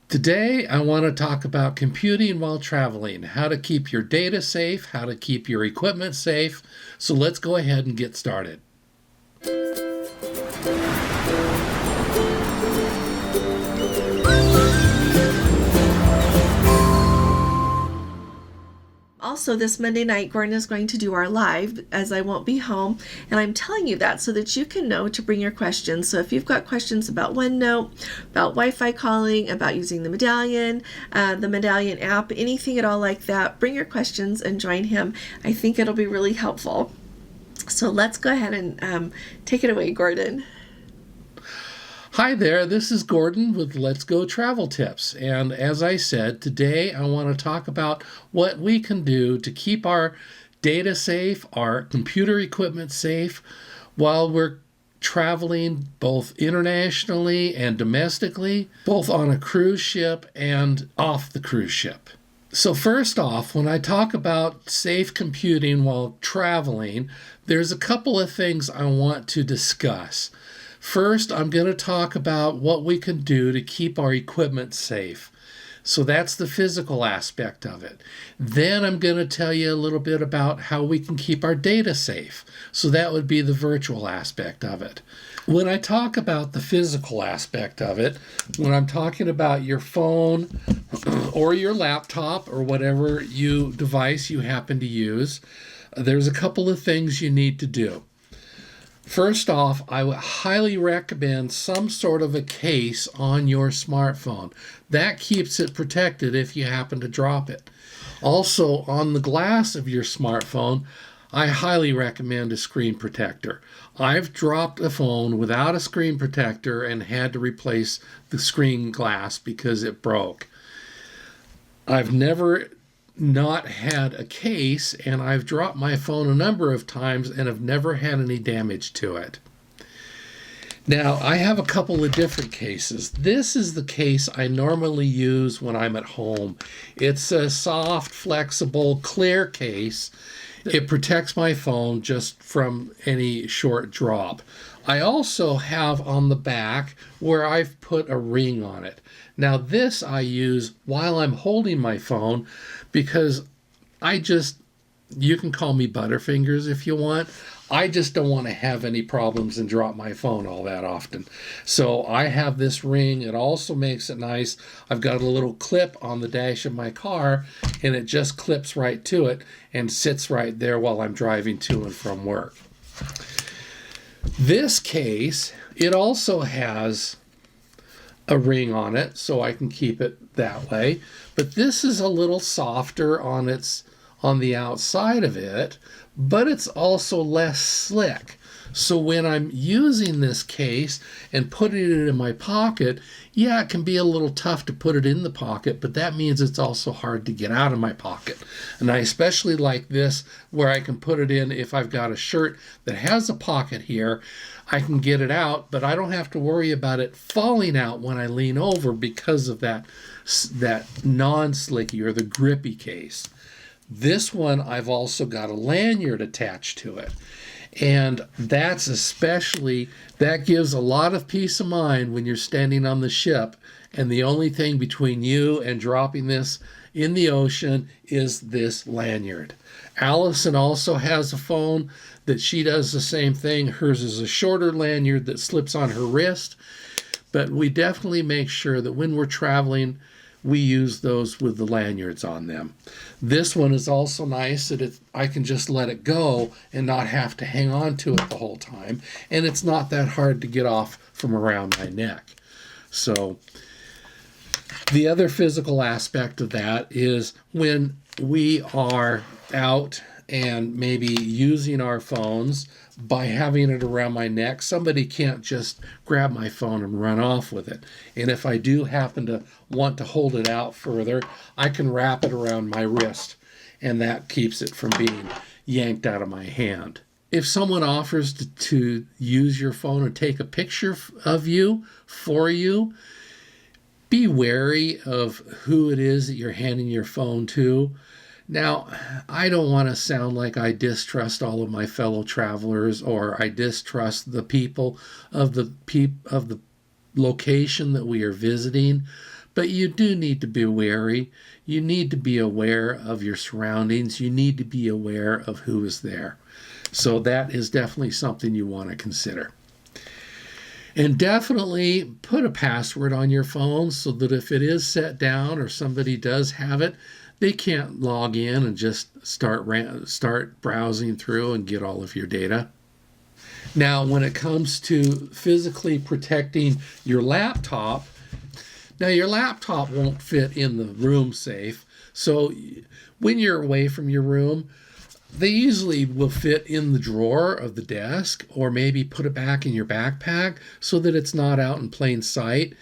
Today, I want to talk about computing while traveling, how to keep your data safe, how to keep your equipment safe. So let's go ahead and get started. Also, this Monday night, Gordon is going to do our live as I won't be home. And I'm telling you that so that you can know to bring your questions. So if you've got questions about OneNote, about Wi-Fi calling, about using the Medallion app, anything at all like that, bring your questions and join him. I think it'll be really helpful. So let's go ahead and take it away, Gordon. Hi there, this is Gordon with Let's Go Travel Tips. And as I said, today I want to talk about what we can do to keep our data safe, our computer equipment safe, while we're traveling both internationally and domestically, both on a cruise ship and off the cruise ship. So first off, when I talk about safe computing while traveling, there's a couple of things I want to discuss. First, I'm going to talk about what we can do to keep our equipment safe. So that's the physical aspect of it. Then I'm going to tell you a little bit about how we can keep our data safe. So that would be the virtual aspect of it. When I talk about the physical aspect of it, when I'm talking about your phone or your laptop or whatever device you happen to use, there's a couple of things you need to do. First off, I would highly recommend some sort of a case on your smartphone. That keeps it protected if you happen to drop it. Also, on the glass of your smartphone, I highly recommend a screen protector. I've dropped a phone without a screen protector and had to replace the screen glass because it broke. I've never not had a case, and I've dropped my phone a number of times and have never had any damage to it. Now, I have a couple of different cases. This is the case I normally use when I'm at home. It's a soft, flexible, clear case. It protects my phone just from any short drop. I also have on the back where I've put a ring on it. Now, this I use while I'm holding my phone because you can call me Butterfingers if you want. I just don't want to have any problems and drop my phone all that often. So I have this ring. It also makes it nice. I've got a little clip on the dash of my car, and it just clips right to it and sits right there while I'm driving to and from work. This case, it also has a ring on it, so I can keep it that way. But this is a little softer on the outside of it, but it's also less slick. So when I'm using this case and putting it in my pocket, yeah, it can be a little tough to put it in the pocket, but that means it's also hard to get out of my pocket. And I especially like this where I can put it in if I've got a shirt that has a pocket here. I can get it out, but I don't have to worry about it falling out when I lean over because of that non-slicky or the grippy case. This one, I've also got a lanyard attached to it. And that gives a lot of peace of mind when you're standing on the ship and the only thing between you and dropping this in the ocean is this lanyard. Allison also has a phone that she does the same thing. Hers is a shorter lanyard that slips on her wrist, but we definitely make sure that when we're traveling, we use those with the lanyards on them. This one is also nice that I can just let it go and not have to hang on to it the whole time, and it's not that hard to get off from around my neck. So the other physical aspect of that is when we are out and maybe using our phones, by having it around my neck, somebody can't just grab my phone and run off with it. And if I do happen to want to hold it out further, I can wrap it around my wrist, and that keeps it from being yanked out of my hand. If someone offers to use your phone and take a picture of you for you, be wary of who it is that you're handing your phone to. Now, I don't want to sound like I distrust all of my fellow travelers or I distrust the people of the location that we are visiting, But you do need to be wary. You need to be aware of your surroundings. You need to be aware of who is there. So that is definitely something you want to consider. And definitely put a password on your phone so that if it is set down or somebody does have it, they can't log in and just start browsing through and get all of your data. Now, when it comes to physically protecting your laptop, now your laptop won't fit in the room safe. So when you're away from your room, they usually will fit in the drawer of the desk, or maybe put it back in your backpack so that it's not out in plain sight.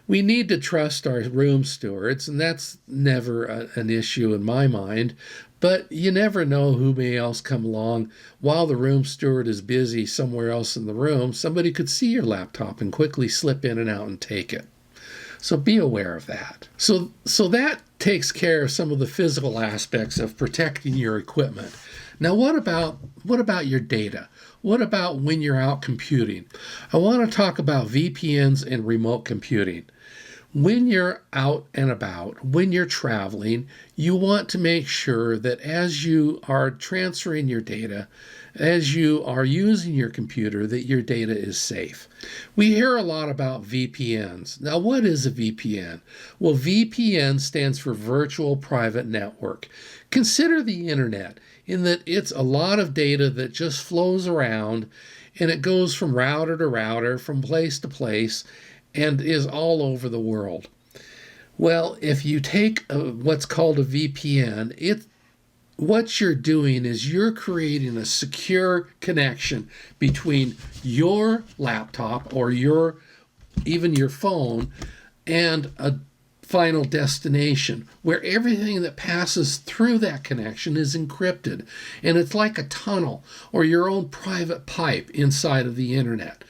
We need to trust our room stewards, and that's never an issue in my mind. But you never know who may else come along while the room steward is busy somewhere else in the room. Somebody could see your laptop and quickly slip in and out and take it. So be aware of that. So that takes care of some of the physical aspects of protecting your equipment. Now, what about your data? What about when you're out computing? I want to talk about VPNs and remote computing. When you're out and about, when you're traveling, you want to make sure that as you are transferring your data, as you are using your computer, that your data is safe. We hear a lot about VPNs. Now, what is a VPN? Well, VPN stands for Virtual Private Network. Consider the internet in that it's a lot of data that just flows around, and it goes from router to router, from place to place, and is all over the world. Well, if you take what's called a VPN, what you're doing is you're creating a secure connection between your laptop or even your phone and a final destination where everything that passes through that connection is encrypted. And it's like a tunnel or your own private pipe inside of the internet.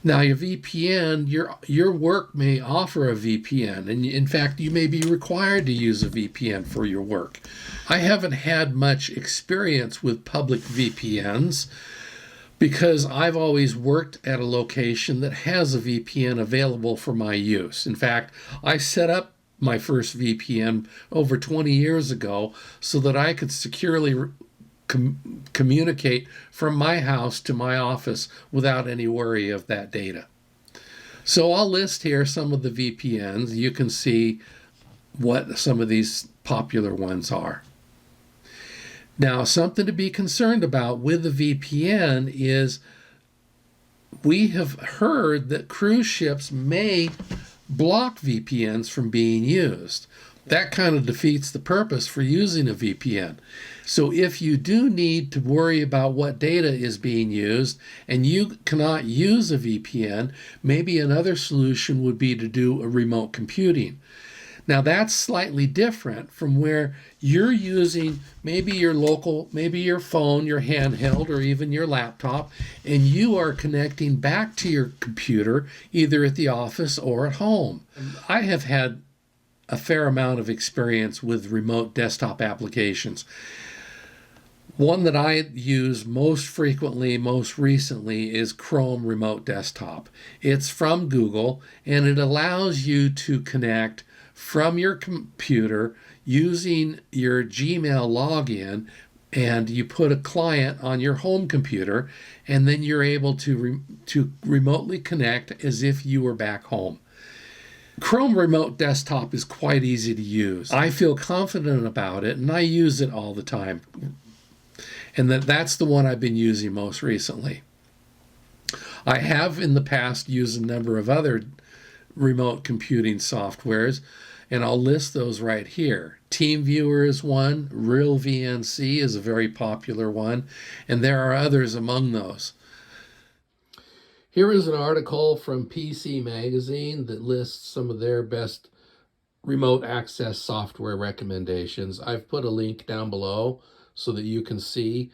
Now, your VPN, your work may offer a VPN, and in fact, you may be required to use a VPN for your work. I haven't had much experience with public VPNs because I've always worked at a location that has a VPN available for my use. In fact, I set up my first VPN over 20 years ago so that I could securely communicate from my house to my office without any worry of that data. So I'll list here some of the VPNs. You can see what some of these popular ones are. Now, something to be concerned about with the VPN is we have heard that cruise ships may block VPNs from being used. That kind of defeats the purpose for using a VPN. So if you do need to worry about what data is being used and you cannot use a VPN, maybe another solution would be to do a remote computing. Now that's slightly different from where you're using maybe your phone, your handheld, or even your laptop, and you are connecting back to your computer either at the office or at home. I have had a fair amount of experience with remote desktop applications. One that I use most frequently, most recently, is Chrome Remote Desktop. It's from Google, and it allows you to connect from your computer using your Gmail login, and you put a client on your home computer, and then you're able to remotely connect as if you were back home. Chrome Remote Desktop is quite easy to use. I feel confident about it, and I use it all the time. And that's the one I've been using most recently. I have in the past used a number of other remote computing softwares, and I'll list those right here. TeamViewer is one, Real VNC is a very popular one, and there are others among those. Here is an article from PC Magazine that lists some of their best remote access software recommendations. I've put a link down below so that you can see.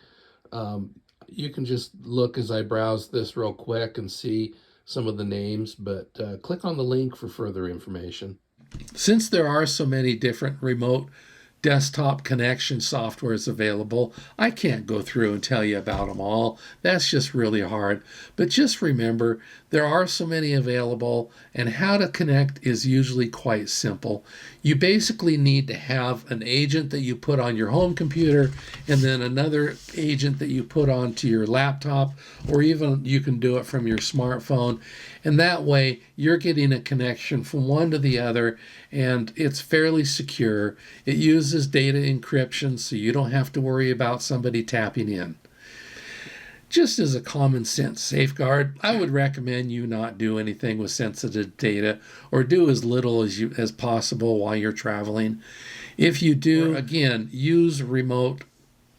You can just look as I browse this real quick and see some of the names, but click on the link for further information. Since there are so many different remote desktop connection softwares available, I can't go through and tell you about them all. That's just really hard. But just remember There are so many available, and how to connect is usually quite simple. You basically need to have an agent that you put on your home computer and then another agent that you put onto your laptop, or even you can do it from your smartphone. And that way you're getting a connection from one to the other, and it's fairly secure. It uses data encryption, so you don't have to worry about somebody tapping in. Just as a common sense safeguard, I would recommend you not do anything with sensitive data, or do as little as possible while you're traveling. If you do, again, use remote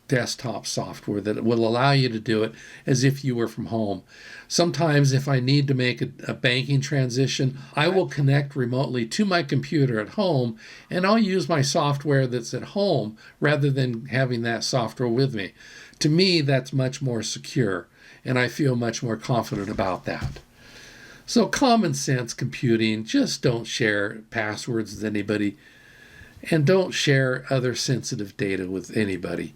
desktop software that will allow you to do it as if you were from home. Sometimes if I need to make a banking transition, I will connect remotely to my computer at home, and I'll use my software that's at home rather than having that software with me. To me, that's much more secure, and I feel much more confident about that. So common sense computing, just don't share passwords with anybody, and don't share other sensitive data with anybody.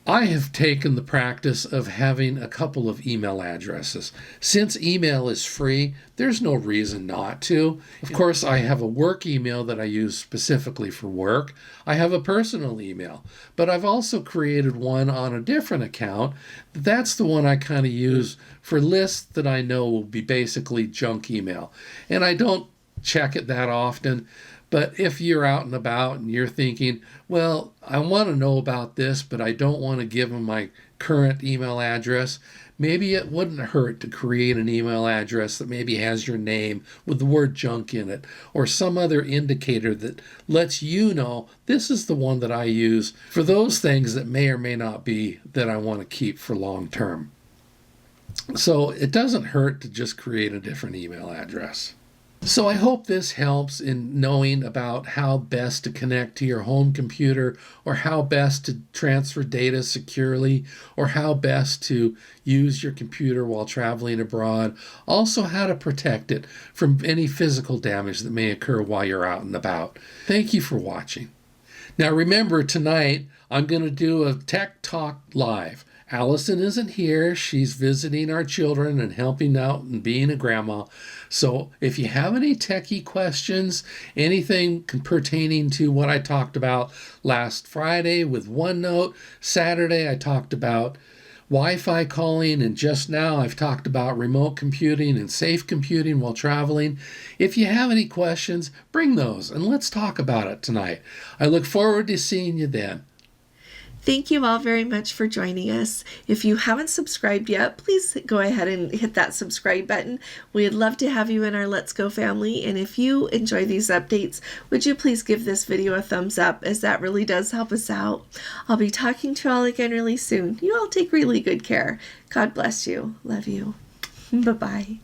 I have taken the practice of having a couple of email addresses. Since email is free, there's no reason not to. Of course, I have a work email that I use specifically for work. I have a personal email, but I've also created one on a different account. That's the one I kind of use for lists that I know will be basically junk email. And I don't check it that often. But if you're out and about and you're thinking, well, I want to know about this, but I don't want to give them my current email address, maybe it wouldn't hurt to create an email address that maybe has your name with the word junk in it, or some other indicator that lets you know this is the one that I use for those things that may or may not be that I want to keep for long term. So it doesn't hurt to just create a different email address. So I hope this helps in knowing about how best to connect to your home computer, or how best to transfer data securely, or how best to use your computer while traveling abroad. Also, how to protect it from any physical damage that may occur while you're out and about. Thank you for watching. Now remember, tonight I'm going to do a Tech Talk Live. Allison isn't here. She's visiting our children and helping out and being a grandma. So if you have any techie questions, anything pertaining to what I talked about last Friday with OneNote, Saturday I talked about Wi-Fi calling, and just now I've talked about remote computing and safe computing while traveling. If you have any questions, bring those and let's talk about it tonight. I look forward to seeing you then. Thank you all very much for joining us. If you haven't subscribed yet, please go ahead and hit that subscribe button. We'd love to have you in our Let's Go family. And if you enjoy these updates, would you please give this video a thumbs up, as that really does help us out. I'll be talking to you all again really soon. You all take really good care. God bless you. Love you. Bye-bye.